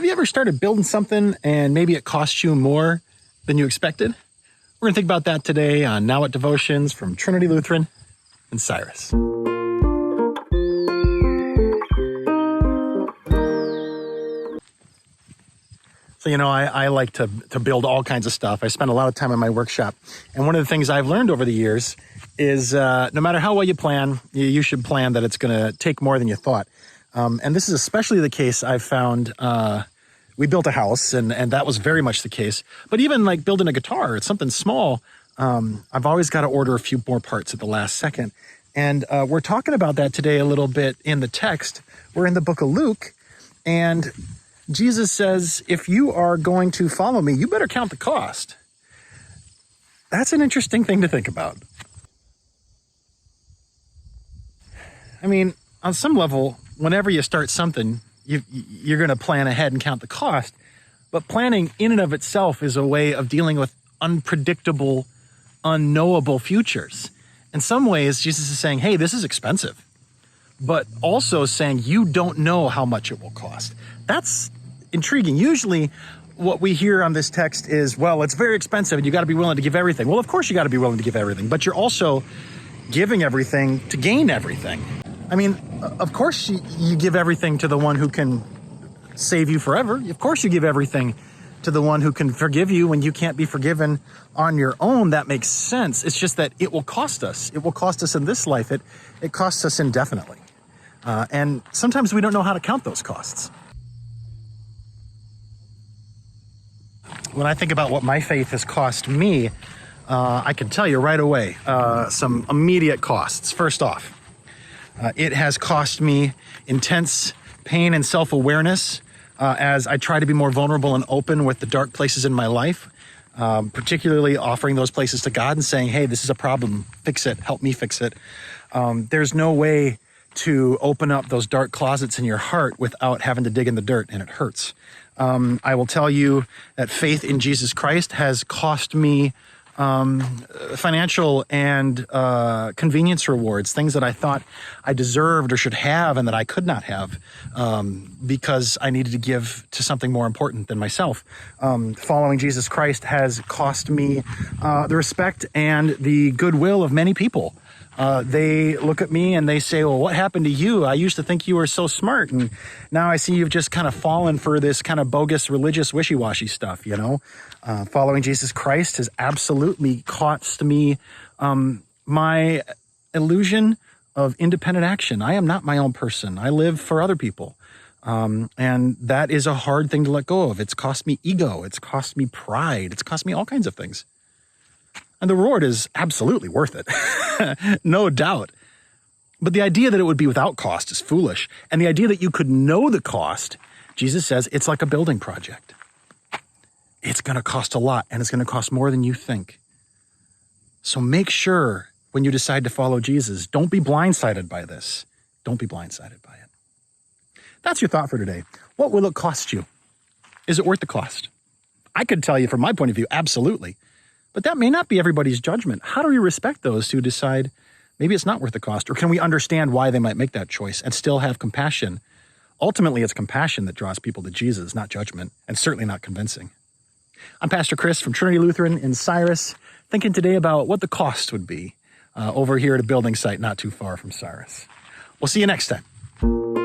Have you ever started building something and maybe it cost you more than you expected? We're going to think about that today on Now What Devotions from Trinity Lutheran and Cyrus. So, I like to build all kinds of stuff. I spend a lot of time in my workshop. And one of the things I've learned over the years is no matter how well you plan, you should plan that it's going to take more than you thought. And this is especially the case I've found. We built a house, and that was very much the case. But even like building a guitar, it's something small. I've always got to order a few more parts at the last second. And we're talking about that today a little bit in the text. We're in the book of Luke, and Jesus says, if you are going to follow me, you better count the cost. That's an interesting thing to think about. I mean, on some level, whenever you start something, you're going to plan ahead and count the cost. But planning in and of itself is a way of dealing with unpredictable, unknowable futures. In some ways, Jesus is saying, hey, this is expensive. But also saying you don't know how much it will cost. That's intriguing. Usually what we hear on this text is, well, it's very expensive and you got to be willing to give everything. Well, of course you got to be willing to give everything, but you're also giving everything to gain everything. I mean, of course you give everything to the one who can save you forever. Of course you give everything to the one who can forgive you when you can't be forgiven on your own. That makes sense. It's just that it will cost us. It will cost us in this life. It costs us indefinitely. And sometimes we don't know how to count those costs. When I think about what my faith has cost me, I can tell you right away some immediate costs. First off, it has cost me intense pain and self-awareness as I try to be more vulnerable and open with the dark places in my life, particularly offering those places to God and saying, hey, this is a problem, fix it, help me fix it. There's no way to open up those dark closets in your heart without having to dig in the dirt, and it hurts. I will tell you that faith in Jesus Christ has cost me financial and convenience rewards, things that I thought I deserved or should have and that I could not have because I needed to give to something more important than myself. Following Jesus Christ has cost me the respect and the goodwill of many people. They look at me and they say, well, what happened to you? I used to think you were so smart. And now I see you've just kind of fallen for this kind of bogus religious wishy-washy stuff, Following Jesus Christ has absolutely cost me my illusion of independent action. I am not my own person. I live for other people. And that is a hard thing to let go of. It's cost me ego. It's cost me pride. It's cost me all kinds of things. And the reward is absolutely worth it. No doubt. But the idea that it would be without cost is foolish. And the idea that you could know the cost, Jesus says it's like a building project. It's going to cost a lot, and it's going to cost more than you think. So make sure when you decide to follow Jesus, don't be blindsided by this. Don't be blindsided by it. That's your thought for today. What will it cost you? Is it worth the cost? I could tell you from my point of view, absolutely. But that may not be everybody's judgment. How do we respect those who decide maybe it's not worth the cost? Or can we understand why they might make that choice and still have compassion? Ultimately, it's compassion that draws people to Jesus, not judgment, and certainly not convincing. I'm Pastor Chris from Trinity Lutheran in Cyrus, thinking today about what the cost would be over here at a building site not too far from Cyrus. We'll see you next time.